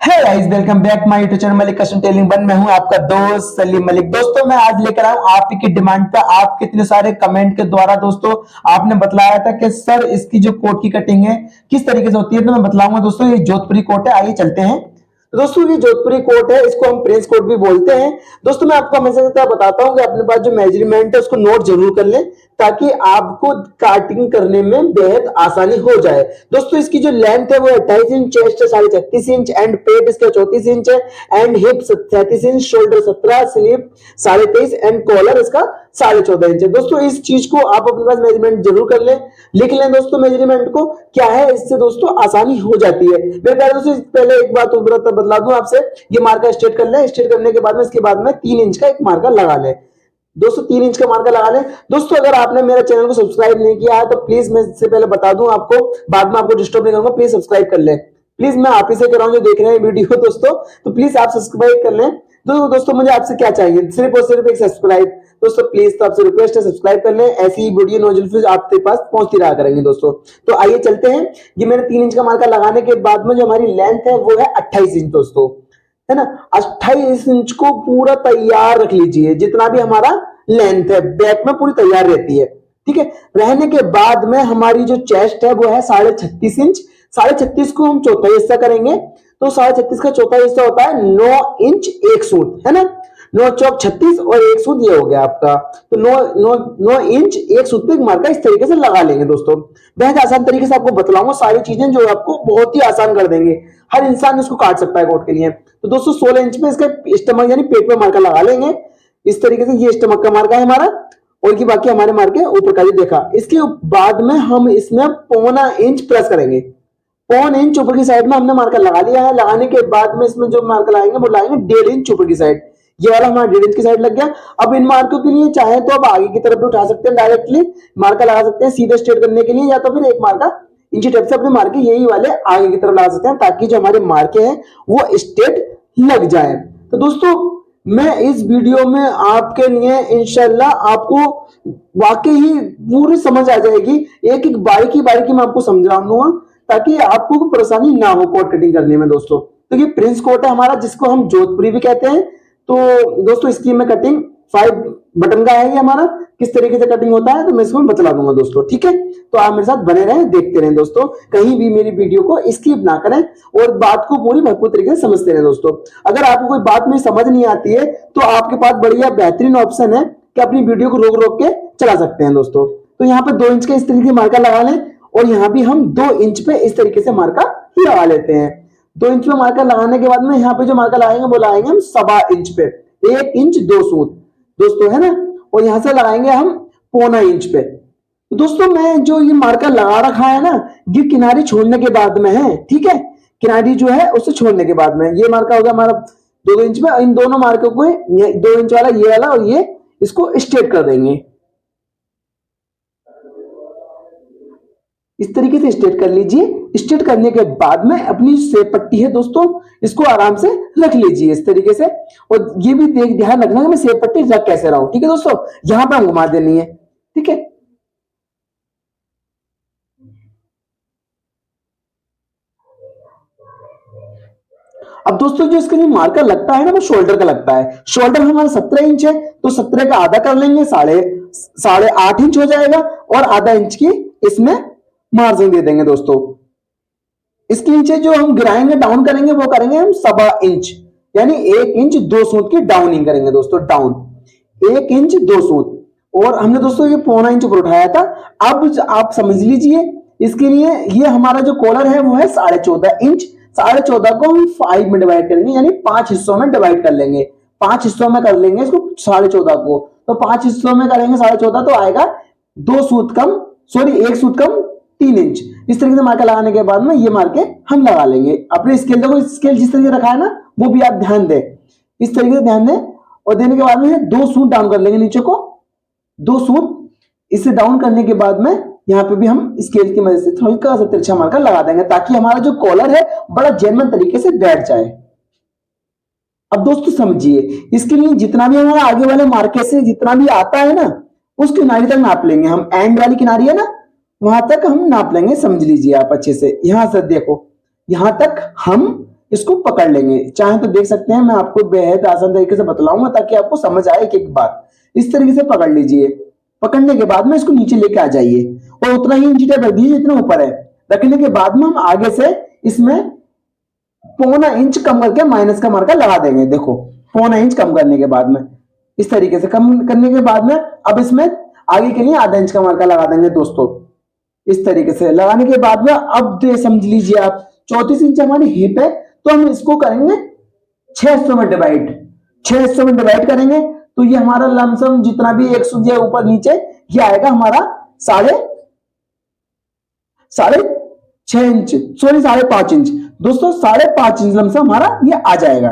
है guys, welcome back my YouTube channel Malik custom telling one. मैं हूं आपका दोस्त सलीम मलिक। दोस्तों मैं आज लेकर आया हूं आप ही की डिमांड पे। आप कितने सारे कमेंट के द्वारा दोस्तों आपने बतलाया था कि सर इसकी जो कोट की कटिंग है किस तरीके से होती है, तो मैं बतलाऊंगा दोस्तों। ये जोधपुरी कोट है, आइए चलते हैं। तो दोस्तों ये जोधपुरी कोट है, इसको हम प्रिंस कोट भी बोलते हैं। दोस्तों मैं आपको हमेशा से बताता हूं कि अपने पास जो मेजरमेंट है उसको नोट जरूर कर लें, ताकि आपको काटिंग करने में बेहद आसानी हो जाए। दोस्तों इसकी जो लेंथ है वो 28 इंच, चेस्ट 36.5 इंच, एंड पेट इसका 34 इंच है, and hip 37 inch, shoulder 17, sleeve 23.5 and collar इसका 14.5 इंच है। दोस्तों इस चीज को आप अपने पास मेजरमेंट जरूर कर लें, लिख लें दोस्तों मेजरमेंट को। क्या है, इससे दोस्तों आसानी हो जाती है। मेरे प्यारे दोस्तों पहले एक बात बतला दूं आपसे, ये मार्का स्ट्रेट कर ले। स्ट्रेट करने के बाद में इसके बाद में 3 इंच का एक मार्का लगा ले दोस्तों, 3 इंच का मार्का लगा लें। दोस्तों अगर आपने मेरे चैनल को सब्सक्राइब नहीं किया है तो प्लीज, मैं इससे पहले बता दूं आपको, बाद में आपको डिस्टर्ब नहीं करूंगा, प्लीज सब्सक्राइब कर लें। प्लीज मैं आप ही से कर रहा हूं जो देख रहे हैं वीडियो दोस्तों, तो प्लीज आप सब्सक्राइब कर लें। तो दोस्तों मुझे आपसे क्या चाहिए, सिर्फ और सिर्फ एक सब्सक्राइब। दोस्तों प्लीज, तो आपसे रिक्वेस्ट है सब्सक्राइब कर लें, ऐसी ही वीडियो नोटिफिकेशन आपके पास पहुंचती रहा करेंगे दोस्तों। तो आइए चलते हैं। ये मैंने 3 इंच का मार्का लगाने के बाद में जो हमारी लेंथ है वो है 28 इंच दोस्तों, है ना। 28 इंच को पूरा तैयार रख लीजिए, जितना भी हमारा लेंथ है बैक में पूरी तैयार रहती है, ठीक है। रहने के बाद में हमारी जो चेस्ट है वो है 36.5 इंच। 36.5 को हम चौथा हिस्सा करेंगे, तो 36.5 का चौथा हिस्सा होता है 9 इंच 1 सूत, है ना। 9 चौक 36 और 1 सूत ये हो गया आपका, तो 9 इंच 1 सूत पे एक मार्का इस तरीके से लगा लेंगे दोस्तों। बेहद आसान तरीके से आपको बतलाऊंगा सारी चीजें जो आपको बहुत ही आसान कर देंगे। हर इंसान इसको काट सकता है कोट के लिए। तो दोस्तों 16 इंच में इसका स्टमक यानी पेट पे मार्का लगा लेंगे इस तरीके से। ये स्टमक का मार्का है हमारा, और की बाकी हमारे मार्के ऊपर का, ये देखा। इसके बाद में हम इसमें 1.25 इंच प्रेस करेंगे। 1.25 इंच ऊपर की साइड में हमने मार्का लगा लिया है। लगाने के बाद में इसमें जो मार्का लगाएंगे वो लगाएंगे 1.5 इंच ऊपर की साइड। ये वाला हमारा 1.5 इंच की साइड लग गया। अब इन मार्कों के लिए चाहे तो आप आगे की तरफ भी उठा सकते हैं, डायरेक्टली मार्का लगा सकते हैं सीधे स्ट्रेट करने के लिए, या तो फिर एक मार्का इंची टेप से अपने मार्के यही वाले आगे की तरफ लगा सकते हैं, ताकि जो हमारे मार्के हैं वो स्ट्रेट लग जाए। तो दोस्तों मैं इस वीडियो में आपके लिए इंशाल्लाह आपको वाकई ही पूरी समझ आ जाएगी। एक एक बारीकी बारीकी मैं आपको समझाऊंगा, ताकि आपको कोई परेशानी ना हो कोट कटिंग करने में दोस्तों। तो ये प्रिंस कोट है हमारा, जिसको हम जोधपुरी भी कहते हैं। तो दोस्तों इसकी मैं कटिंग 5 बटन का है ये हमारा, किस तरीके से कटिंग होता है तो मैं इसको बतला दूंगा दोस्तों, ठीक है। तो आप मेरे साथ बने रहें, देखते रहें दोस्तों, कहीं भी मेरी वीडियो को स्किप ना करें और बात को पूरी भरपूर तरीके से समझते रहें दोस्तों। अगर आपको कोई बात में समझ नहीं आती है तो आपके पास बढ़िया बेहतरीन ऑप्शन है कि अपनी वीडियो को रोक रोक के चला सकते हैं दोस्तों। तो यहाँ पे 2 इंच का इस तरीके से मार्का लगा लें, और यहाँ भी हम 2 इंच पे इस तरीके से मार्का लगा लेते हैं। 2 इंच पे मार्का लगाने के बाद में यहाँ पे जो मार्का लगाएंगे वो लगाएंगे हम 1.25 इंच पे, 1 इंच 2 सूत दोस्तों, है ना। और यहां से लगाएंगे हम 1.25 इंच पे। तो दोस्तों मैं जो ये मार्का लगा रखा है ना, ये किनारी छोड़ने के बाद में है, ठीक है। किनारी जो है उससे छोड़ने के बाद में ये मार्का होगा हमारा 2 इंच में। इन दोनों मार्कों को 2 इंच वाला ये वाला और ये इसको स्ट्रेट कर देंगे इस तरीके से। स्ट्रेट कर लीजिए। स्ट्रेट करने के बाद में अपनी सेप पट्टी है दोस्तों, इसको आराम से रख लीजिए इस तरीके से। और ये भी ध्यान रखना कि मैं सेप पट्टी रख कैसे रहा हूं, ठीक है दोस्तों। यहां पर हम घुमा देनी है, ठीक है। अब दोस्तों जो इसका जो मार्कर लगता है ना वो शोल्डर का लगता है। शोल्डर हमारा 17 इंच है, तो 17 का आधा कर लेंगे, 8.5 इंच हो जाएगा, और आधा इंच की इसमें मार्जिन दे देंगे दोस्तों। इसकी नीचे जो हम गिराएंगे डाउन करेंगे वो करेंगे हम 1.25 इंच, यानी 1 इंच 2 सूत की डाउनिंग करेंगे दोस्तों, डाउन 1 इंच 2 सूत। और हमने दोस्तों ये 1.25 इंच ऊपर उठाया था। अब आप समझ लीजिए इसके लिए ये हमारा जो कॉलर है वो है 14.5 इंच। 14.5 को हम 5 में डिवाइड करेंगे, यानी 5 हिस्सों में डिवाइड कर लेंगे। 5 हिस्सों में कर लेंगे इसको 14.5 को, तो 5 हिस्सों में करेंगे 14.5, तो आएगा 2 सूत कम, सॉरी 1 सूत कम 3 इंच। इस तरीके से मार्का लगाने के बाद में ये मार्के हम लगा लेंगे। अपने स्केल देखो, स्केल जिस तरीके से रखा है ना वो भी आप ध्यान दें, इस तरीके से ध्यान दें। और देने के बाद में 2 सूत डाउन कर लेंगे नीचे को, 2 सूत इसे डाउन करने के बाद में यहाँ पे भी हम स्केल की मदद से थोड़ा सा तिरछा मार्का लगा देंगे, ताकि हमारा जो कॉलर है बड़ा जेन्युइन तरीके से बैठ जाए। अब दोस्तों समझिए, इसके लिए जितना भी हमारा आगे वाले मार्के से जितना भी आता है ना, उस किनारी तक नाप लेंगे हम। एंड वाली किनारी है ना, वहां तक हम नाप लेंगे, समझ लीजिए आप अच्छे से। यहां से देखो, यहां तक हम इसको पकड़ लेंगे। चाहे तो देख सकते हैं, मैं आपको बेहद आसान तरीके से बतलाऊंगा ताकि आपको समझ आए एक एक बात। इस तरीके से पकड़ लीजिए। पकड़ने के बाद में इसको नीचे लेके आ जाइए और उतना ही इंची टेप रख दीजिए जितना ऊपर है। रखने के बाद में हम आगे से इसमें पौना इंच कम करके माइनस का मार्कर लगा देंगे। देखो, पौना इंच कम करने के बाद में इस तरीके से कम करने के बाद में अब इसमें आगे के लिए आधा इंच का मार्कर लगा देंगे दोस्तों। इस तरीके से लगाने के बाद में अब तो समझ लीजिए आप 34 इंच हमारी हिप है, तो हम इसको करेंगे 600 में डिवाइड। 600 में डिवाइड करेंगे तो ये हमारा लमसम जितना भी 100 ऊपर नीचे ये आएगा हमारा साढ़े 6.5 इंच, सॉरी 5.5 इंच दोस्तों। 5.5 इंच लमसम हमारा ये आ जाएगा।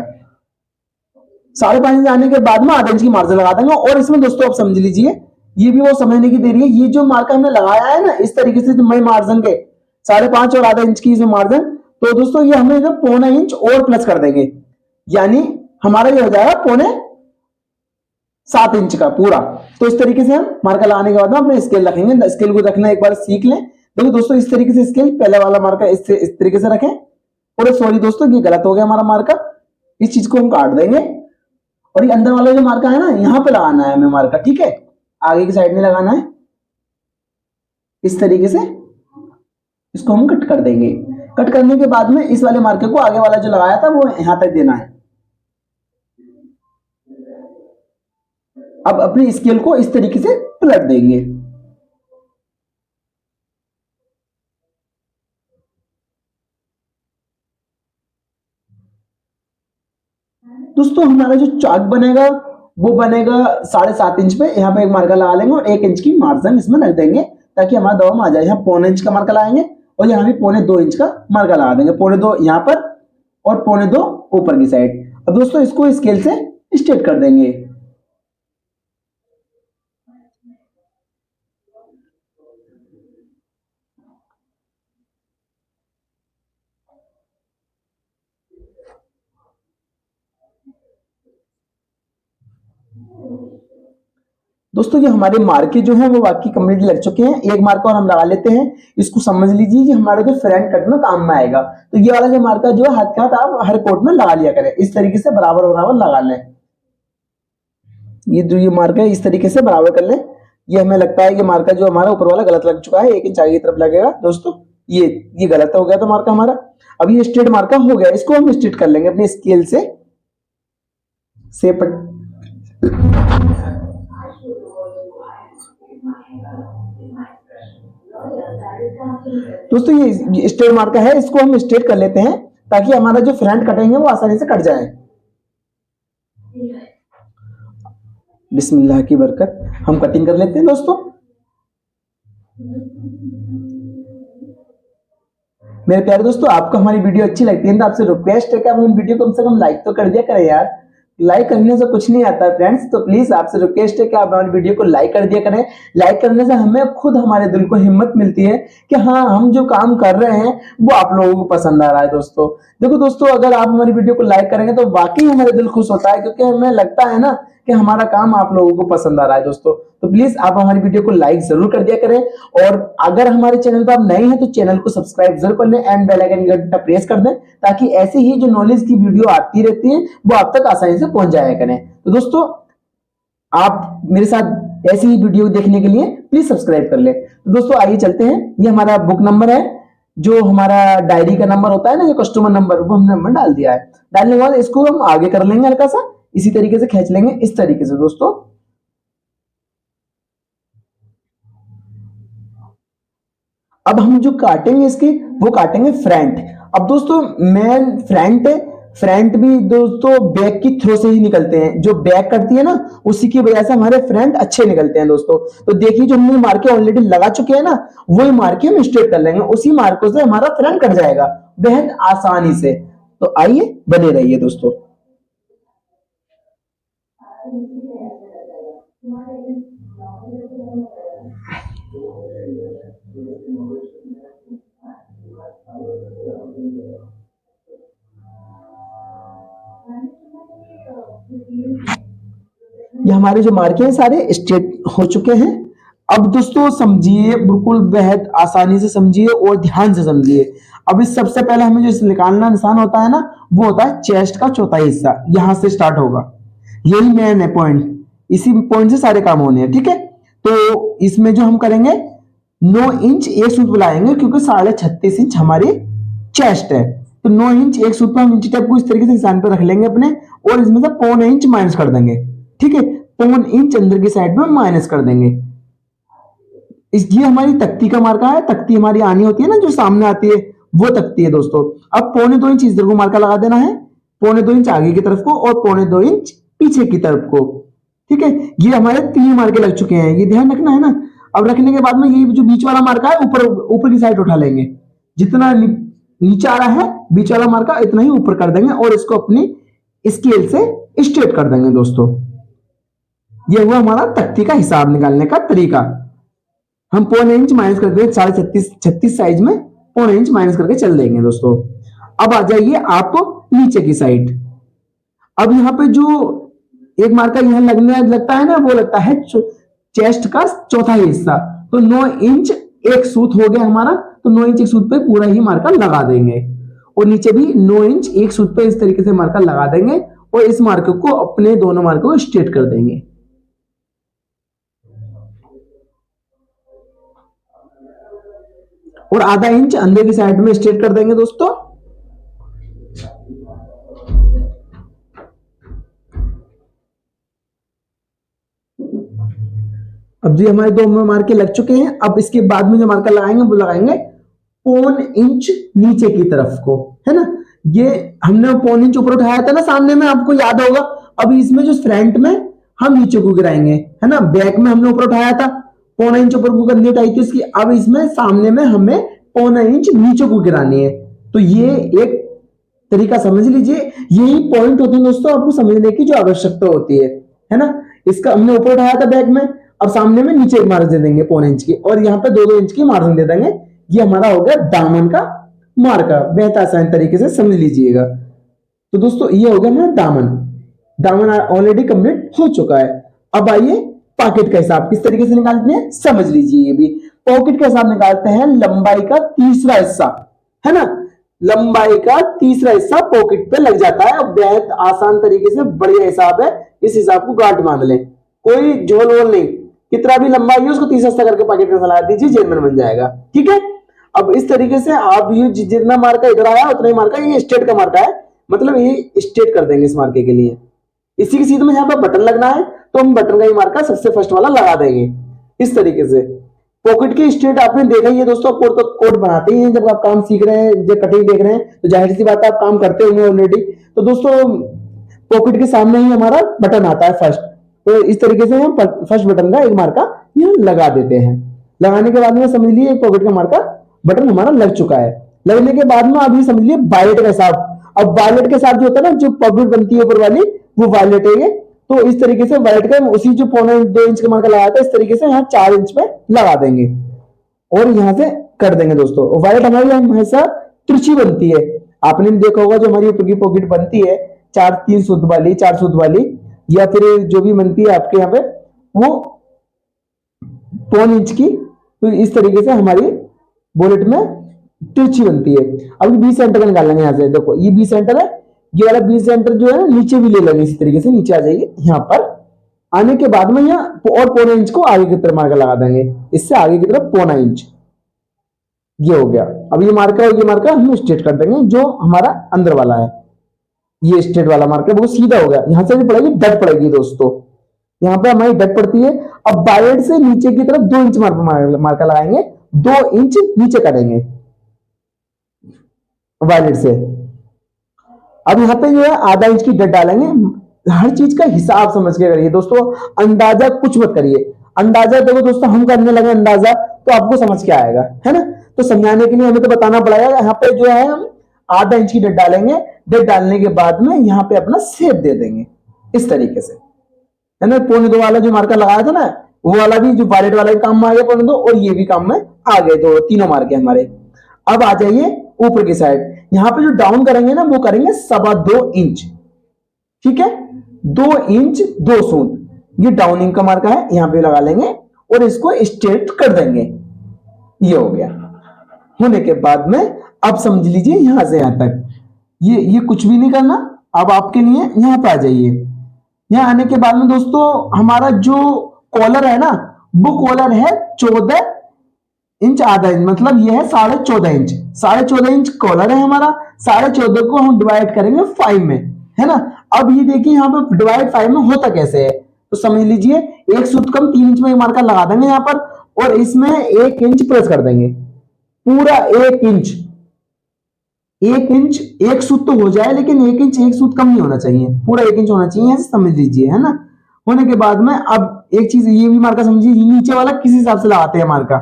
5.5 इंच आने के बाद में आधा इंच की मार्जिन लगा देंगे। और इसमें दोस्तों आप समझ लीजिए, ये भी वो समझने की देरी है, ये जो मार्कर हमने लगाया है ना इस तरीके से मई मार्जिन के 5.5 और आधा इंच की मार्जिन, तो दोस्तों ये हमें जो पौना इंच और प्लस कर देंगे, यानी हमारा ये हो जाएगा 6.25 इंच का पूरा। तो इस तरीके से हम मार्कर लगाने के बाद में अपने स्केल रखेंगे। स्केल को रखना एक बार सीख लें। देखो दोस्तों, इस तरीके से स्केल पहले वाला मार्कर इस तरीके से रखें। और सॉरी दोस्तों, ये गलत हो गया हमारा मार्कर, इस चीज को हम काट देंगे और ये अंदर वाला जो मार्कर है ना यहाँ पे लगाना है हमें मार्कर, ठीक है, आगे की साइड में लगाना है। इस तरीके से इसको हम कट कर देंगे। कट करने के बाद में इस वाले मार्कर को आगे वाला जो लगाया था वो यहां तक देना है। अब अपने स्केल को इस तरीके से पलट देंगे। दोस्तों हमारा जो चार्ट बनेगा वो बनेगा 7.5 इंच पे। यहाँ पे एक मार्कर लगा लेंगे और 1 इंच की मार्जिन इसमें रख देंगे ताकि हमारा दवा में आ जाए। यहाँ 1.25 इंच का मार्कर लगाएंगे और यहाँ भी 1.25 इंच का मार्कर लगा देंगे। 1.25 यहाँ पर और 1.25 ऊपर की साइड। अब दोस्तों इसको स्केल से स्ट्रेट कर देंगे। दोस्तों ये हमारे मार्के जो है वो बाकी कंप्लीट लग चुके हैं। एक मार्का और हम लगा लेते हैं। इसको समझ लीजिए कि हमारे जो फ्रंट कट में काम में आएगा। तो ये वाला जो मार्का जो है हाथ के हाथ आप हर कोट में लगा लिया करें। इस तरीके से बराबर बराबर लगा लें। ये जो ये मार्का है इस तरीके से बराबर कर लें। ये हमें लगता है कि मार्का जो हमारा ऊपर वाला गलत लग चुका है, 1 इंच आगे की तरफ लगेगा दोस्तों। ये गलत हो गया था मार्का हमारा। अब ये स्ट्रेट मार्का हो गया, इसको हम स्ट्रेट कर लेंगे अपने स्केल से दोस्तों ये स्ट्रेट मार्का है, इसको हम स्ट्रेट कर लेते हैं ताकि हमारा जो फ्रंट कटेंगे वो आसानी से कट जाए। बिस्मिल्लाह की बरकत, हम कटिंग कर लेते हैं दोस्तों। मेरे प्यारे दोस्तों, आपको हमारी वीडियो अच्छी लगती है तो आपसे रिक्वेस्ट है कि आप हम वीडियो कम से कम लाइक तो कर दिया करें यार। लाइक करने से कुछ नहीं आता फ्रेंड्स, तो प्लीज आपसे रिक्वेस्ट है कि आप हमारी वीडियो को लाइक कर दिया करें। लाइक करने से हमें खुद हमारे दिल को हिम्मत मिलती है कि हाँ हम जो काम कर रहे हैं वो आप लोगों को पसंद आ रहा है। दोस्तों देखो दोस्तों, अगर आप हमारी वीडियो को लाइक करेंगे तो वाकई हमारे दिल खुश होता है, क्योंकि हमें लगता है ना कि हमारा काम आप लोगों को पसंद आ रहा है। दोस्तों तो प्लीज आप हमारी वीडियो को लाइक जरूर कर दिया करें। और अगर हमारे चैनल पर आप नए हैं तो चैनल को सब्सक्राइब जरूर कर लें एंड बेल आइकन घंटा प्रेस कर दें ताकि ऐसी ही जो नॉलेज की वीडियो आती रहती है वो आप तक आसानी से पहुंच जाया करें। तो दोस्तों आप मेरे साथ ऐसी ही वीडियो देखने के लिए प्लीज सब्सक्राइब कर ले। तो दोस्तों आइए चलते हैं। ये हमारा बुक नंबर है, जो हमारा डायरी का नंबर होता है ना, जो कस्टमर नंबर, वो हमने नंबर डाल दिया है। डालने के बाद इसको हम आगे कर लेंगे, हल्का सा इसी तरीके से खींच लेंगे इस तरीके से। दोस्तों अब हम जो काटेंगे इसके वो काटेंगे फ्रंट। अब दोस्तों मेन फ्रंट है, फ्रंट भी दोस्तों बैक की थ्रो से ही निकलते हैं। जो बैक करती है ना उसी की वजह से हमारे फ्रंट अच्छे निकलते हैं दोस्तों। तो देखिए जो हमने मार्के ऑलरेडी लगा चुके हैं ना, वही मार्के हम स्ट्रेट कर लेंगे, उसी मार्कों से हमारा फ्रंट कट जाएगा बेहद आसानी से। तो आइए बने रहिए दोस्तों। ये हमारे जो मार्के हैं सारे स्ट्रेट हो चुके हैं। अब दोस्तों समझिए, बिल्कुल बेहद आसानी से समझिए और ध्यान से समझिए। अब इस सबसे पहले हमें जो इस निकालना निशान होता है ना, वो होता है चेस्ट का चौथाई हिस्सा, यहां से स्टार्ट होगा। यही मेन है पॉइंट, इसी पॉइंट से सारे काम होने हैं, ठीक है। तो इसमें जो हम करेंगे 9 इंच एक सूत्र बुलाएंगे, क्योंकि 36.5 इंच हमारी चेस्ट है। तो 9 इंच एक सूत्र पे हम इंच टेप को इस तरीके से निशान पे रख लेंगे अपने, और इसमें से 0.25 इंच माइनस कर देंगे, ठीक है। 0.25 इंच अंदर की साइड में माइनस कर देंगे। ये हमारी तख्ती का मार्का है, तख्ती हमारी आनी होती है ना जो सामने आती है, वो तख्ती है दोस्तों। अब 0.25 इंच इस तरफ को मार्का लगा देना है, 0.25 इंच आगे की तरफ को और 0.25 इंच पीछे की तरफ को, ठीक है। ये हमारे 3 मार्के लग चुके हैं, ये ध्यान रखना है ना। अब रखने के बाद में ये जो बीच वाला मार्का है ऊपर ऊपर की साइड उठा लेंगे, जितना नीचे आ रहा है बीच वाला मार्का इतना ही ऊपर कर देंगे, और इसको अपनी स्केल से स्ट्रेट कर देंगे दोस्तों। ये हुआ हमारा तख्ती का हिसाब निकालने का तरीका। हम 0.25 इंच माइनस कर देंगे, 36 साइज में 0.25 इंच माइनस करके चल देंगे दोस्तों। अब आ जाइए आप नीचे की साइड। अब यहाँ पे जो एक मार्का यहाँ लगने लगता है ना, वो लगता है चेस्ट का चौथा हिस्सा। तो 9 इंच एक सूत हो गया हमारा, तो 9 इंच एक सूत पे पूरा ही मार्का लगा देंगे, और नीचे भी 9 इंच एक सूत पे इस तरीके से मार्का लगा देंगे, और इस मार्के को अपने दोनों मार्कों को स्ट्रेट कर देंगे। और आधा इंच अंदर की साइड में स्ट्रेट कर देंगे दोस्तों। अब जी हमारे 2 मार्के लग चुके हैं। अब इसके बाद में जो मार्कर लगाएंगे वो लगाएंगे 0.25 इंच नीचे की तरफ को, है ना। ये हमने 0.25 इंच ऊपर उठाया था ना सामने में, आपको याद होगा। अब इसमें जो फ्रंट में हम नीचे को गिराएंगे, है ना। बैक में हमने ऊपर उठाया था, 0.25 इंच ऊपर को करनी उठाई थी उसकी। अब इसमें सामने में हमें 0.25 इंच नीचे को गिरानी है। तो ये एक तरीका समझ लीजिए, यही पॉइंट होते हैं दोस्तों आपको समझने की जो आवश्यकता होती है ना। इसका हमने ऊपर उठाया था बैक में, अब सामने में नीचे एक मार्जिन दे देंगे 0.25 इंच की, और यहाँ पे 2-2 इंच की मार्जिन दे देंगे। ये हमारा हो गया दामन का मार्का। बेहद आसान तरीके से समझ लीजिएगा। तो दोस्तों ये हो गया हमारा दामन। दामन ऑलरेडी कंप्लीट हो चुका है। अब आइए पॉकेट का हिसाब किस तरीके से निकालते हैं समझ लीजिए। ये भी पॉकेट का हिसाब निकालते हैं, लंबाई का तीसरा हिस्सा, है ना। लंबाई का तीसरा हिस्सा पॉकेट पे लग जाता है। बेहद आसान तरीके से बढ़िया हिसाब है, इस हिसाब को गांठ बांध लें, कोई झोल वोल नहीं। कितना भी लंबाई है उसको तीसरा हिस्सा करके पॉकेट में फैला दीजिए, जेब बन जाएगा, ठीक है। अब इस तरीके से आप ये जितना मार्का इधर आया उतना ही मार्का, ये स्ट्रेट का मार्का है, मतलब ये स्ट्रेट कर देंगे इस मार्के के लिए। इसी के सीधे में यहाँ पर बटन लगना है, तो हम बटन का ही मार्का सबसे फर्स्ट वाला लगा देंगे इस तरीके से। पॉकेट के स्ट्रेट आपने देखा ही है दोस्तों, कोड तो कोड बनाते ही हैं जब आप काम सीख रहे हैं, जब कटिंग देख रहे हैं, तो जाहिर सी बात है आप काम करते होंगे ऑलरेडी। तो दोस्तों पॉकेट के सामने ही हमारा बटन आता है फर्स्ट, तो इस तरीके से हम फर्स्ट बटन का एक मार्का यहाँ लगा देते हैं। लगाने के बाद में समझ लीजिए पॉकेट का मार्का बटन हमारा लग चुका है। लगने के बाद में अभी समझ लीजिए वायलेट का हिसाब। अब वायलेट के साथ जो होता है ना, जो पॉकेट बनती है ऊपर वाली, वो वायलेट है ये। तो इस तरीके से वायलेट का उसी जो 0.25 इंच का मार्का लगाया था, इस तरीके से यहाँ 4 इंच पे लगा देंगे और यहाँ से कर देंगे दोस्तों। वायलेट हमारी हमेशा तिरछी बनती है, आपने देखा होगा जो हमारी ऊपर की पॉकेट बनती है 3 सूत वाली, 4 सूत वाली, या फिर जो भी बनती है आपके यहाँ पे, वो 0.25 इंच की। तो इस तरीके से हमारी बुलेट में तिरछी बनती है। अब ये बी सेंटर का निकाल लेंगे यहाँ से। देखो ये बी सेंटर है, ये वाला बी सेंटर जो है नीचे भी ले लेंगे, इसी तरीके से नीचे आ जाइए। यहाँ पर आने के बाद में यहाँ और 0.25 इंच को आगे की तरफ मार्का लगा देंगे, इससे आगे की तरफ 0.25 इंच। ये हो गया। अब ये मार्का और ये मार्का हम स्ट्रेट कर देंगे, जो हमारा अंदर वाला है ये स्ट्रेट वाला मार्का वो सीधा हो गया। यहां से भी पड़ेगी डट पड़ेगी दोस्तों, यहाँ पे हमारी डट पड़ती है। अब वायलेट से नीचे की तरफ 2 इंच मार्का लगाएंगे, 2 इंच नीचे करेंगे वायलेट से। अब यहाँ पे जो है आधा इंच की डट डालेंगे। हर चीज का हिसाब समझ के करिए दोस्तों, अंदाजा कुछ मत करिए। अंदाजा देखो दोस्तों, हम करने लगे अंदाजा तो आपको समझ के आएगा, है ना। तो समझाने के लिए हमें तो बताना पड़ेगा। यहाँ पे जो है हम आधा इंच की डट डालेंगे, डट डालने के बाद में यहाँ पे अपना शेप दे देंगे इस तरीके से, है ना। 0.2 वाला जो मार्का लगाया था ना, वो वाला भी जो वायलेट वाला भी काम में आ गया 0.2, और ये भी काम में आ गए, दो तीनों मार्के हमारे। अब आ जाइए ऊपर की साइड। यहाँ पे जो डाउन करेंगे ना, वो करेंगे 2.25 इंच, ठीक है। 2 इंच 2 सूत, ये डाउनिंग का मार्का है, यहाँ पे लगा लेंगे। और इसको स्ट्रेट कर देंगे। ये हो गया। होने के बाद में अब समझ लीजिए यहां से यहां तक ये कुछ भी नहीं करना। अब आपके लिए यहां पे आ जाइए। यहां आने के बाद में दोस्तों हमारा जो कॉलर है ना, वो कॉलर है 14 इंच आधा इंच, मतलब ये है 14.5 इंच। 14.5 इंच कॉलर है हमारा। 14.5 को हम डिवाइड करेंगे 5 में, है ना। अब ये देखिए यहाँ पे डिवाइड 5 में होता कैसे है, तो समझ लीजिए एक सूत्र कम 3 इंच में एक मार्कर लगा देंगे यहाँ पर, और इसमें 1 इंच प्लस कर देंगे। पूरा 1 इंच, 1 इंच एक सूत तो हो जाए, लेकिन 1 इंच एक सूत कम नहीं होना चाहिए, पूरा 1 इंच होना चाहिए, ऐसे समझ लीजिए, है ना। होने के बाद में अब एक चीज ये भी मार्का समझिए, नीचे वाला किस हिसाब से लगाते हैं मार्का।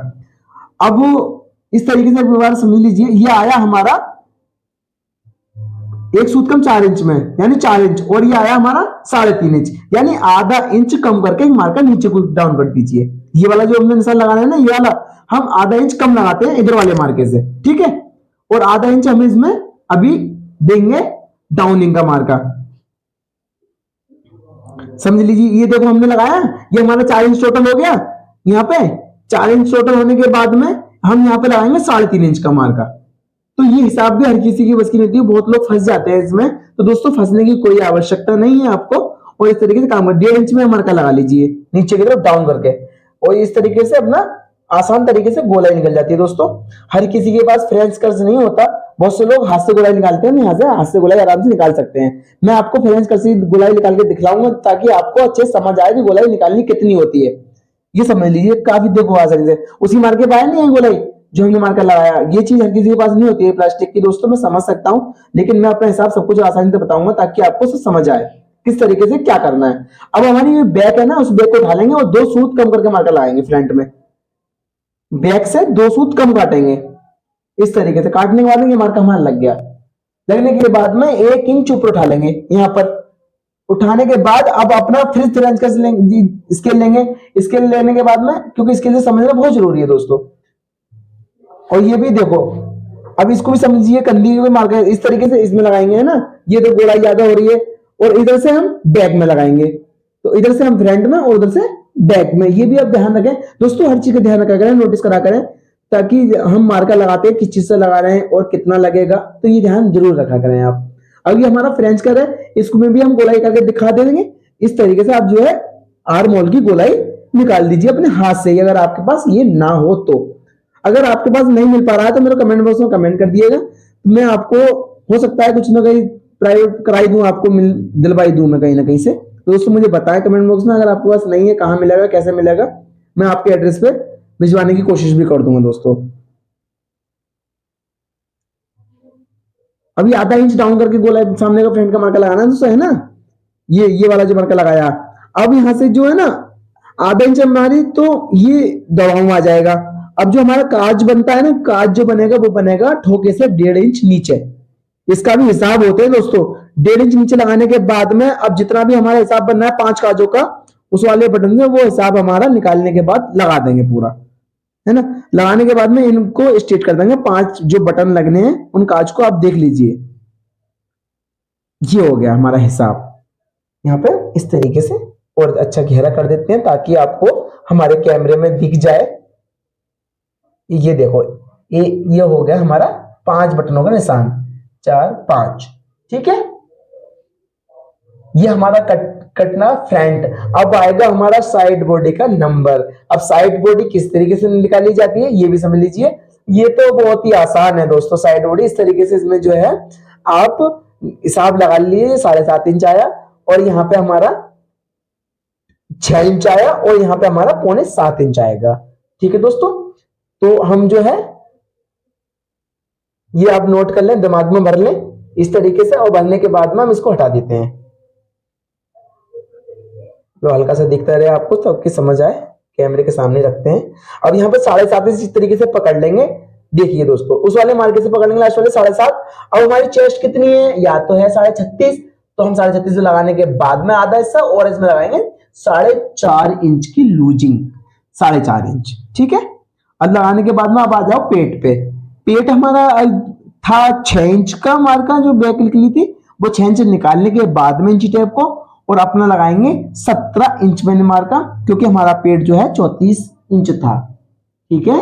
अब इस तरीके से व्यवहार समझ लीजिए, ये आया हमारा एक सूत कम 4 इंच में, यानी 4 इंच, और ये आया हमारा 3.5 इंच, यानी आधा इंच कम करके मार्का नीचे को डाउन कर दीजिए। ये वाला जो हमने निशान लगाना है ना, ये वाला हम आधा इंच कम लगाते हैं इधर वाले मार्के से, ठीक है। और आधा इंच हम इसमें अभी देंगे डाउनिंग का मार्का। समझ लीजिए, ये देखो हमने लगाया, ये हमारा 4 इंच टोटल हो गया। यहाँ पे 4 इंच टोटल होने के बाद में हम यहाँ पे लगाएंगे 3.5 इंच का मार्का। तो ये हिसाब भी हर किसी की बस की नहीं होती है, बहुत लोग फंस जाते हैं इसमें। तो दोस्तों फंसने की कोई आवश्यकता नहीं है आपको, और इस तरीके से काम कर 1.5 इंच में मार्का लगा लीजिए नीचे की तरफ डाउन करके, और इस तरीके से अपना आसान तरीके से गोलाई निकल जाती है। दोस्तों हर किसी के पास फ्रेंच कर्ज नहीं होता, बहुत से लोग हाथ से गोलाई निकालते हैं, यहाँ से हाथ से गोलाई आराम से निकाल सकते हैं। मैं आपको फ्रेंच कर्ज से गोलाई निकाल के दिखलाऊंगा, ताकि आपको अच्छे समझ आए कि गोलाई निकालनी कितनी होती है। ये समझ लीजिए, काफी देखो आसानी से उसी मार्के पे आया नहीं है गोलाई जो हमने मार्कर लगाया। ये चीज हर किसी के पास नहीं होती है प्लास्टिक की। दोस्तों मैं समझ सकता हूं, लेकिन मैं अपने हिसाब सब कुछ आसानी से बताऊंगा, ताकि आपको सब समझ आए किस तरीके से क्या करना है। अब हमारी ये बैक है ना, उस बैक को उठा लेंगे और 2 सूत कम करके मार्कर लगाएंगे फ्रंट में। बैक से 2 सूत कम काटेंगे, इस तरीके से काटने के बाद ये मार्का हमारा लग गया। लगने के बाद में 1 इंच ऊपर उठा लेंगे। यहाँ पर उठाने के बाद अब अपना फिर फ्रेंच कर्ज स्केल लेंगे। स्केल लेने के बाद में, क्योंकि स्केल से समझना बहुत जरूरी है दोस्तों, और ये भी देखो, अब इसको भी समझिए, कंधी को मार्कर इस तरीके से इसमें लगाएंगे, है ना। ये तो गोलाई ज्यादा हो रही है, और इधर से हम बैक में लगाएंगे, तो इधर से हम फ्रंट में और उधर से बैक में। ये भी आप ध्यान रखें दोस्तों, हर चीज का ध्यान रखा करें, नोटिस करा करें, ताकि हम मार्कर लगाते हैं किस चीज से लगा रहे हैं और कितना लगेगा, तो ये ध्यान जरूर रखा करें आप। अब ये हमारा फ्रेंच कर है, इसको में भी हम गोलाई करके दिखा देंगे। इस तरीके से आप जो है आर्म होल की गोलाई निकाल दीजिए अपने हाथ से, अगर आपके पास ये ना हो तो। अगर आपके पास नहीं मिल पा रहा है तो मेरे कमेंट बॉक्स में कमेंट कर दिएगा, मैं आपको हो सकता है कुछ ना कहीं प्राइवेट कराई दूं, आपको दिलवाई दूं मैं कहीं ना कहीं से। तो दोस्तों मुझे बताएं कमेंट बॉक्स में, अगर आपके पास नहीं है कहां मिलेगा, कैसे मिलेगा, मैं आपके एड्रेस पे भिजवाने की कोशिश भी कर दूंगा दोस्तों। अभी आधा इंच डाउन करके गोलाई सामने का फ्रंट का मार्का लगाना है दोस्तों, है ना। ये वाला जो मार्का लगाया, अब यहां से जो है ना आधा इंच हमारी, तो ये दबाव आ जाएगा। अब जो हमारा काज बनता है ना, काज जो बनेगा वो बनेगा ठोके से 1.5 इंच नीचे। इसका भी हिसाब होते हैं दोस्तों। 1.5 इंच नीचे लगाने के बाद में अब जितना भी हमारा हिसाब बनना है 5 काजों का, उस वाले बटन से वो हिसाब हमारा निकालने के बाद लगा देंगे पूरा, है ना। लगाने के बाद में इनको स्ट्रेट कर देंगे। 5 जो बटन लगने हैं उन काज को आप देख लीजिए। ये हो गया हमारा हिसाब। यहाँ पे इस तरीके से और अच्छा गहरा कर देते हैं, ताकि आपको हमारे कैमरे में दिख जाए। ये देखो, ये हो गया हमारा 5 बटनों का निशान, 4 5, ठीक है। ये हमारा कटना फ्रंट। अब आएगा हमारा साइड बॉडी का नंबर। अब साइड बॉडी किस तरीके से निकाली जाती है ये भी समझ लीजिए। ये तो बहुत ही आसान है दोस्तों। साइड बॉडी इस तरीके से, इसमें जो है आप हिसाब लगा लीजिए। 7.5 इंच आया, और यहाँ पे हमारा 6 इंच आया, और यहाँ पे हमारा 6.25 इंच आएगा, ठीक है दोस्तों। तो हम जो है ये आप नोट कर लें, दिमाग में भर लें इस तरीके से, और भरने के बाद में हम इसको हटा देते हैं। तो हल्का सा दिखता रहे आपको, तो आपकी समझ आए, कैमरे के सामने रखते हैं। अब यहाँ पे 7.5 इंच इस तरीके से पकड़ लेंगे। देखिए दोस्तों, उस वाले मार्के से पकड़ लेंगे, लास्ट वाले 7.5। अब हमारी चेस्ट कितनी है, या तो है 36.5, तो हम 36.5 लगाने के बाद में आधा हिस्सा और इसमें लगाएंगे 4.5 इंच की लूजिंग, 4.5 इंच, ठीक है। अब लगाने के बाद में अब आ जाओ पेट पे। पेट हमारा था 6 इंच का मार्का, जो बैक निकली थी वो 6 इंच निकालने के बाद में इंची टेप को, और अपना लगाएंगे 17 इंच में मार्का, क्योंकि हमारा पेट जो है 34 इंच था। ठीक है,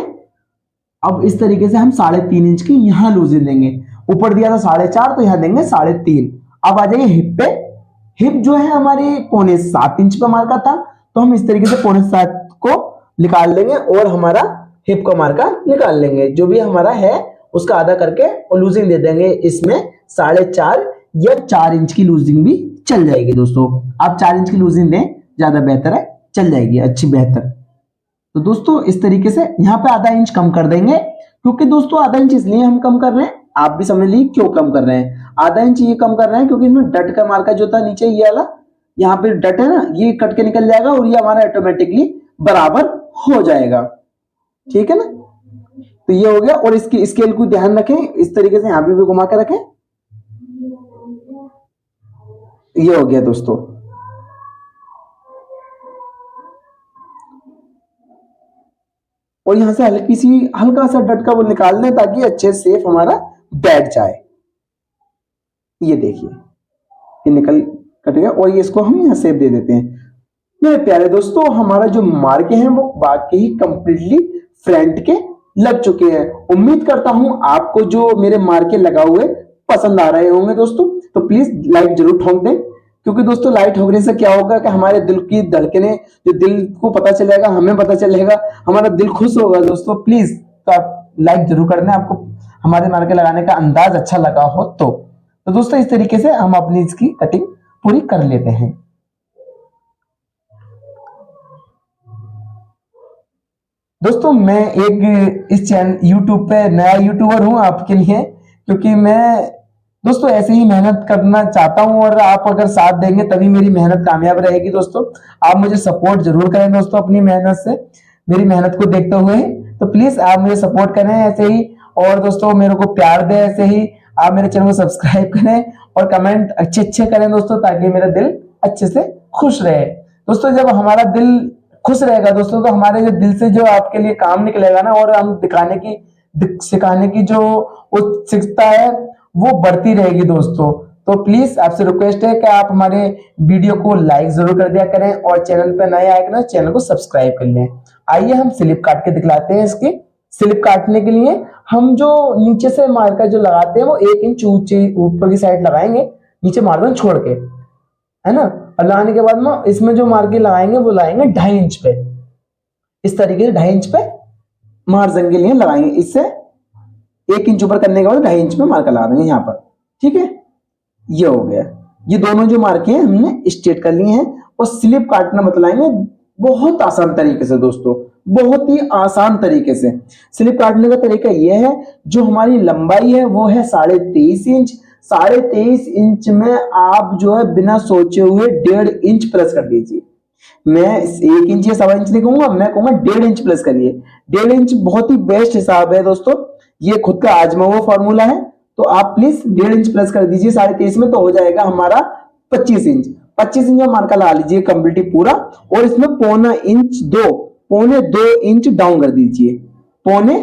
अब इस तरीके से हम 3.5 इंच की यहां लूजिंग देंगे। ऊपर दिया था 4.5, तो यहां देंगे 3.5। अब आ जाएंगे हिप पे। हिप जो है हमारी 6.25 इंच पे मार्का था, तो हम इस तरीके से 6.25 को निकाल लेंगे और हमारा हिप का मार्का निकाल लेंगे। जो भी हमारा है उसका आधा करके और लूजिंग दे देंगे। इसमें 4.5 या 4 इंच की लूजिंग भी चल जाएगी दोस्तों। आप 4 इंच की लूजिंग दें, ज्यादा बेहतर है, चल जाएगी अच्छी बेहतर। तो दोस्तों इस तरीके से यहाँ पे आधा इंच कम कर देंगे, क्योंकि दोस्तों आधा इंच इसलिए हम कम कर रहे हैं, आप भी समझ लीजिए क्यों कम कर रहे हैं। आधा इंच ये कम कर रहे हैं क्योंकि इसमें डट का मार्का जो था नीचे ये वाला, यहाँ पे डट है ना, ये कट के निकल जाएगा और ये हमारा ऑटोमेटिकली बराबर हो जाएगा। ठीक है ना, तो ये हो गया। और इसकी स्केल को ध्यान रखें, इस तरीके से यहाँ भी घुमा के रखें। ये हो गया दोस्तों। और यहां से हल्का सा डट का वो निकाल लें ताकि अच्छे से सेफ हमारा बैठ जाए। ये देखिए ये निकल कट गया और ये इसको हम यहाँ सेप दे देते हैं। मेरे प्यारे दोस्तों, हमारा जो मार्के हैं वो बाकी ही कंप्लीटली फ्रंट के लग चुके हैं। उम्मीद करता हूं आपको जो मेरे मार्के लगा हुए पसंद आ रहे होंगे दोस्तों। तो प्लीज लाइक जरूर ठोक दें, क्योंकि दोस्तों लाइट ठोकने से क्या होगा कि हमारे दिल की धड़कने, जो दिल को पता चलेगा, हमें पता चलेगा, हमारा दिल खुश होगा दोस्तों। प्लीज तो आप लाइक जरूर कर दें, आपको हमारे मार्के लगाने का अंदाज अच्छा लगा हो तो दोस्तों इस तरीके से हम अपनी इसकी कटिंग पूरी कर लेते हैं। दोस्तों मैं एक इस चैनल यूट्यूब पे नया यूट्यूबर हूं आपके लिए, क्योंकि मैं दोस्तों ऐसे ही मेहनत करना चाहता हूं और आप अगर साथ देंगे तभी मेरी मेहनत कामयाब रहेगी दोस्तों। आप मुझे सपोर्ट जरूर करें दोस्तों अपनी मेहनत से, मेरी मेहनत को देखते हुए। तो प्लीज आप मुझे सपोर्ट करें ऐसे ही, और दोस्तों मेरे को प्यार दें ऐसे ही। आप मेरे चैनल को सब्सक्राइब करें और कमेंट अच्छे अच्छे करें दोस्तों, ताकि मेरा दिल अच्छे से खुश रहे दोस्तों। जब हमारा दिल खुश रहेगा दोस्तों, तो हमारे जो दिल से जो आपके लिए काम निकलेगा ना, और हम सिखाने की जो उत्सुकता है वो बढ़ती रहेगी दोस्तों। तो प्लीज आपसे रिक्वेस्ट है कि आप हमारे वीडियो को लाइक जरूर कर दिया करें, और चैनल पर नए आए ना चैनल को सब्सक्राइब कर लें। आइए हम स्लिप काट के दिखलाते हैं। इसकी स्लिप काटने के लिए हम जो नीचे से मार्कर जो लगाते हैं वो 1 इंच ऊंचे ऊपर की साइड लगाएंगे, नीचे मार्कर छोड़ के, है ना। और लगाने के बाद में इसमें जो मार्के लगाएंगे वो लगाएंगे 2.5 इंच पे। इस तरीके से 2.5 इंच पे मार्जिन के लिए लगाएंगे। इससे 1 इंच ऊपर करने के बाद 2.5 इंच पे मार्कर लगा देंगे यहाँ पर। ठीक है, ये हो गया। ये दोनों जो मार्के हैं हमने स्ट्रेट कर लिए हैं। और स्लिप काटना बतलाएंगे बहुत आसान तरीके से दोस्तों, बहुत ही आसान तरीके से। स्लिप काटने का तरीका यह है, जो हमारी लंबाई है वो है 23.5 इंच। 23.5 इंच में आप जो है बिना सोचे हुए 1.5 इंच प्लस कर दीजिए। मैं 1 इंच या 1.25 इंच नहीं कहूंगा, मैं कहूंगा 1.5 इंच प्लस करिए। 1.5 इंच बहुत ही बेस्ट हिसाब है दोस्तों, ये खुद का आजमा हुआ फॉर्मूला है। तो आप प्लीज 1.5 इंच प्लस कर दीजिए 23.5 में, तो हो जाएगा हमारा 25 इंच। 25 इंच का मार्का लगा लीजिए कंप्लीटली पूरा, और इसमें पौने दो इंच डाउन कर दीजिए। पौने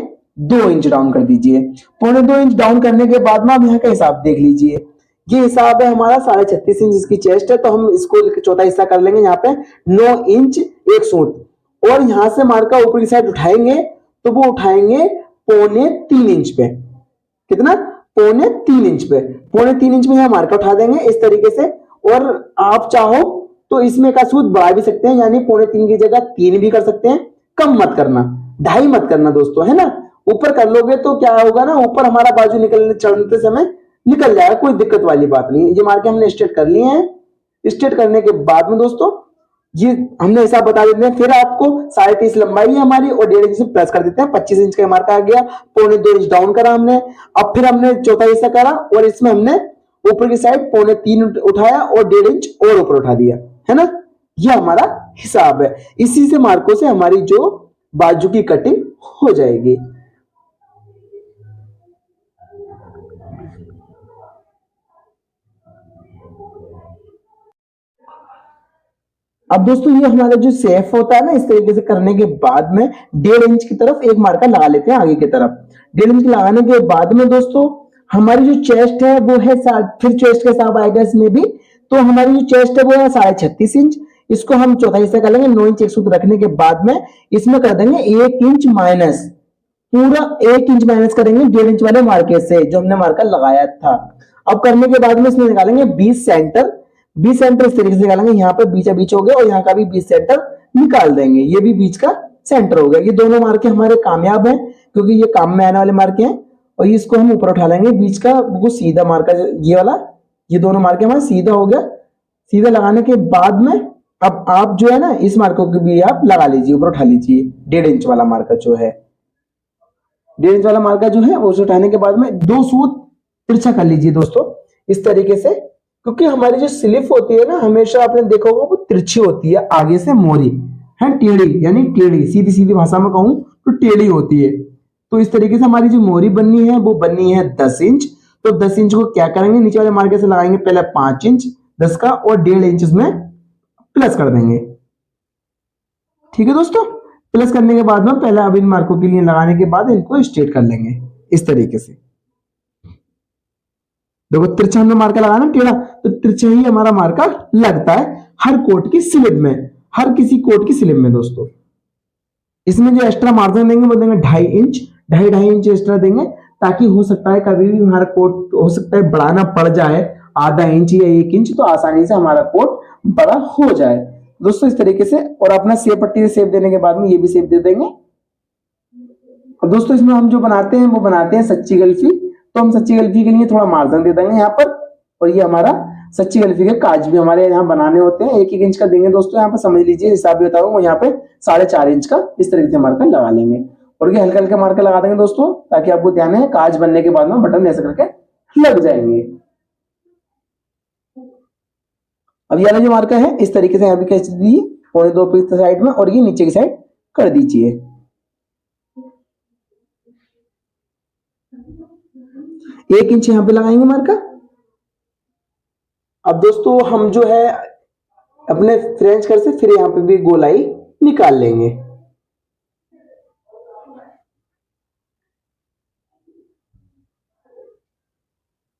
2 इंच डाउन कर दीजिए। पौने 2 इंच डाउन करने के बाद में आप यहाँ का हिसाब देख लीजिए। ये हिसाब है हमारा 36.5 इंच इसकी चेस्ट है, तो हम इसको चौथा हिस्सा कर लेंगे। यहाँ पे 9 इंच 1 सूत, और यहां से मार्का ऊपर की साइड उठाएंगे तो वो उठाएंगे पौने 3 इंच पे। कितना? पौने 3 इंच पे। पौने 3 इंच में यहाँ मार्का उठा देंगे इस तरीके से। और आप चाहो तो इसमें का सूत बढ़ा भी सकते हैं, यानी पौने 3 की जगह 3 भी कर सकते हैं। कम मत करना, 2.5 मत करना दोस्तों, है ना। ऊपर कर लोगे तो क्या होगा ना, ऊपर हमारा बाजू निकलने चढ़ते समय निकल जाएगा, कोई दिक्कत वाली बात नहीं। ये मार्के हमने स्ट्रेट कर लिए हैं। स्ट्रेट करने के बाद में दोस्तों ये हमने हिसाब बता देते हैं। फिर आपको 23.5 लंबाई है हमारी, और 1.5 इंच से प्लस कर देते हैं। 25 इंच का मार्का आ गया। पौने 2 इंच डाउन करा हमने। अब फिर हमने चौथा हिस्सा करा, और इसमें हमने ऊपर की साइड पौने 3 उठाया और 1.5 इंच और ऊपर उठा दिया, है ना। यह हमारा हिसाब है। इसी से मार्कों से हमारी जो बाजू की कटिंग हो जाएगी। अब दोस्तों ये हमारा जो सेफ होता है ना, इस तरीके से करने के बाद में 1.5 इंच की तरफ एक मार्का लगा लेते हैं आगे की तरफ। 1.5 इंच लगाने के बाद में दोस्तों हमारी जो चेस्ट है वो है, फिर चेस्ट के हिसाब आएगा इसमें भी। तो हमारी जो चेस्ट है वो है 36.5 इंच। इसको हम चौथाई से कर लेंगे। 9 इंच 1 सूत्र रखने के बाद में इसमें कर देंगे 1 इंच माइनस, पूरा 1 इंच माइनस करेंगे 1.5 इंच वाले मार्कर से जो हमने मार्कर लगाया था। अब करने के बाद में इसमें निकालेंगे 20 सेंटर। 20 सेंटर इस तरीके से निकालेंगे, यहाँ पे बीचा बीच हो गया और यहाँ का भी 20 सेंटर निकाल देंगे, ये भी बीच का सेंटर हो गया। ये दोनों मार्के हमारे कामयाब हैं क्योंकि ये काम में आने वाले मार्के हैं। और इसको हम ऊपर उठा लेंगे, बीच का बिल्कुल सीधा मार्का ये वाला, ये दोनों मार्के हमारे सीधा हो गया। सीधा लगाने के बाद में अब आप जो है ना इस मार्को को भी आप लगा लीजिए, ऊपर उठा लीजिए। 1.5 इंच वाला मार्का जो है, 1.5 इंच वाला मार्का जो है वो उठाने के बाद में 2 सूत तिरछा कर लीजिए दोस्तों इस तरीके से, क्योंकि हमारी जो स्लिप होती है ना हमेशा आपने देखा होगा वो तिरछी होती है, आगे से मोरी है टेढ़ी, यानी टेढ़ी, सीधी सीधी भाषा में कहूं तो टेढ़ी होती है। तो इस तरीके से हमारी जो मोरी बननी है वो बननी है 10 इंच। तो 10 इंच को क्या करेंगे, नीचे वाले मार्के से लगाएंगे पहले 5 इंच 10 का और 1.5 इंच उसमें प्लस कर देंगे। ठीक है दोस्तों, प्लस करने के बाद में पहले अब इन मार्कों के लिए लगाने के बाद इनको स्ट्रेट कर लेंगे इस तरीके से। देखो तिरछा हमने मार्का लगाना टेढ़ा, तो तिरछा ही हमारा मार्का लगता है हर कोट की स्लिप में, हर किसी कोट की स्लिप में दोस्तों। इसमें जो एक्स्ट्रा मार्जिन देंगे वो देंगे 2.5 इंच, 2.5 इंच एक्स्ट्रा देंगे, ताकि हो सकता है कभी भी हमारा कोट हो सकता है बढ़ाना पड़ जाए आधा इंच या 1 इंच, तो आसानी से हमारा कोट बड़ा हो जाए दोस्तों इस तरीके से। और अपना सेप पट्टी से सेप देने के बाद में ये भी सेप दे देंगे। और दोस्तों इसमें हम जो बनाते हैं वो बनाते हैं सच्ची गल्फी, तो हम सच्ची गल्फी के लिए थोड़ा मार्जिन दे देंगे यहाँ पर। और ये हमारा सच्ची गल्फी के काज भी हमारे यहाँ बनाने होते हैं, 1-1 इंच का देंगे दोस्तों। यहाँ पर समझ लीजिए हिसाब भी बता रहा हूँ, यहाँ पे 4.5 इंच का इस तरीके से मार्कर लगा लेंगे। और ये हल्का हल्का मार्कर लगा देंगे दोस्तों, ताकि आपको ध्यान है काज बनने के बाद में बटन ऐसे करके लग जाएंगे। अब ये वाला जो मार्कर है इस तरीके से यहाँ भी खींच दीजिए 2.25 फीट साइड में, और ये नीचे की साइड कर दीजिए। एक इंच यहाँ पे लगाएंगे मार्का। अब दोस्तों हम जो है अपने फ्रेंच कर से फिर यहाँ पे भी गोलाई निकाल लेंगे।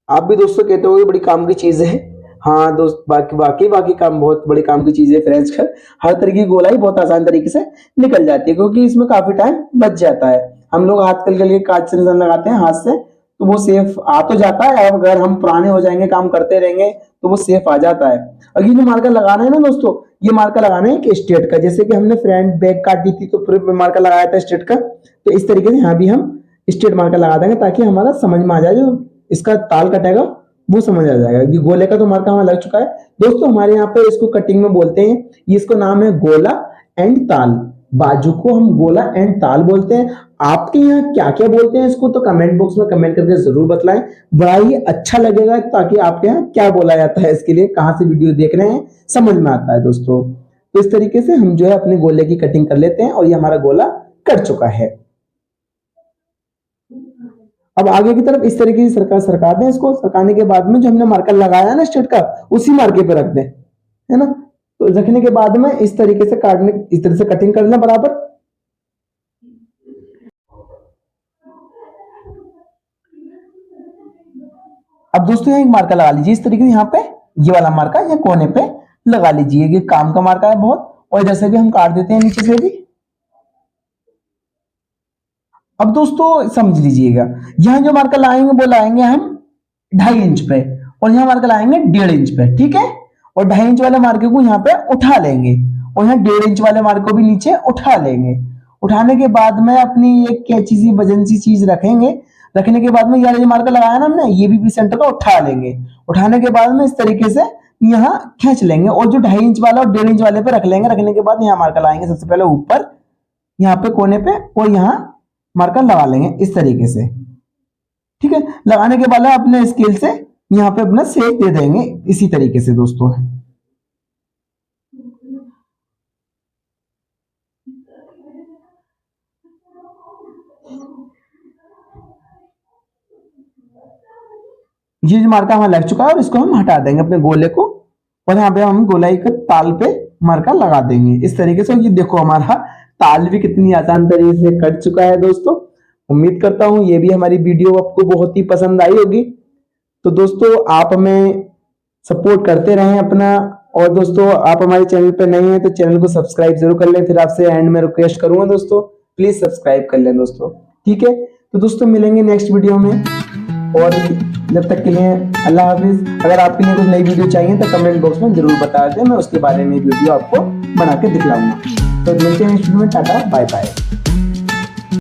आप भी दोस्तों कहते हो बड़ी काम की चीज है, हाँ दोस्त बाकी काम बहुत बड़ी काम की चीज है। फ्रेंच कर हर तरह की गोलाई बहुत आसान तरीके से निकल जाती है, क्योंकि इसमें काफी टाइम बच जाता है। हम लोग हाथ कल के कांच से निशान लगाते हैं हाथ से, तो वो सेफ आ तो जाता है। अगर हम पुराने हो जाएंगे काम करते रहेंगे तो वो सेफ आ जाता है। और ये जो मार्कर लगाना है ना दोस्तों, ये मार्कर लगाना है एक स्ट्रेट का, जैसे कि हमने फ्रंट बैक काट दी थी तो फिर मार्कर लगाया था स्ट्रेट का, तो इस तरीके से यहाँ भी हम स्ट्रेट मार्कर लगा देंगे, ताकि हमारा समझ में आ जाए, जो इसका ताल कटेगा वो समझ आ जाएगा। ये गोले का तो मार्का हमारा लग चुका है दोस्तों। हमारे यहाँ पे इसको कटिंग में बोलते हैं, ये इसको नाम है गोला एंड ताल। बाजू को हम गोला एंड ताल बोलते हैं। आपके यहाँ क्या क्या बोलते हैं इसको तो कमेंट बॉक्स में कमेंट करके जरूर बताएं, बड़ा ही अच्छा लगेगा। ताकि आपके यहाँ क्या बोला जाता है, इसके लिए कहाँ से वीडियो देख रहे हैं समझ में आता है दोस्तों। तो इस तरीके से हम जो है अपने गोले की कटिंग कर लेते हैं, और ये हमारा गोला कट चुका है। अब आगे की तरफ इस तरीके से सरका दें इसको। सरकाने के बाद में जो हमने मार्कर लगाया है ना स्ट्रेट का, उसी मार्के पे रख दें, है ना। तो रखने के बाद में इस तरीके से काटने, इस तरह से कटिंग कर लेना बराबर। अब दोस्तों यहाँ एक मार्का लगा लीजिए इस तरीके से, यहाँ पे ये वाला मार्का या कोने पे लगा लीजिए, ये काम का मार्का है बहुत। और इधर से भी हम काट देते हैं नीचे से भी। अब दोस्तों समझ लीजिएगा, यहां जो मार्कर लगाएंगे वो लगाएंगे हम 2.5 इंच पे, और यहाँ मार्कर लगाएंगे 1.5 इंच पे, ठीक है। और 2.5 इंच वाले मार्कर को यहाँ पे उठा लेंगे, और यहाँ 1.5 इंच वाले मार्कर को भी नीचे उठा लेंगे। उठाने के बाद में अपनी एक कैंची सी वजन सी चीज रखेंगे। रखने के बाद में यार ये मार्कर लगाया ना हमने, ये भी सेंटर का उठा लेंगे। उठाने के बाद में इस तरीके से यहाँ खींच लेंगे, और जो 2.5 इंच वाला और 1.5 इंच वाले पे रख लेंगे। रखने के बाद यहाँ मार्कर लगाएंगे सबसे पहले ऊपर, यहाँ पे कोने पे, और यहाँ मार्कर लगा लेंगे इस तरीके से, ठीक है। लगाने के बाद अपने स्केल से यहाँ पे अपना शेप दे देंगे इसी तरीके से दोस्तों। ये जो मार्का हमारा लग चुका है, और इसको हम हटा देंगे अपने गोले को, और यहाँ पे हम गोलाई के ताल पे मार्का लगा देंगे इस तरीके से। ये देखो हमारा ताल भी कितनी आसान तरीके से कट चुका है दोस्तों। उम्मीद करता हूं ये भी हमारी वीडियो आपको बहुत ही पसंद आई होगी। तो दोस्तों आप हमें सपोर्ट करते रहें, अपना और दोस्तों आप हमारे चैनल पे नए हैं तो चैनल को सब्सक्राइब जरूर कर लें। फिर आपसे एंड में रिक्वेस्ट करूंगा दोस्तों, प्लीज सब्सक्राइब कर लें दोस्तों, ठीक है। तो दोस्तों मिलेंगे नेक्स्ट वीडियो में, और जब तक के लिए अल्लाह हाफिज। अगर आपके लिए कुछ नई वीडियो चाहिए तो कमेंट बॉक्स में जरूर बता दें, मैं उसके बारे में वीडियो आपको बना के दिखलाऊंगा। तो मिलते हैं नेक्स्ट वीडियो में, टाटा बाय बाय।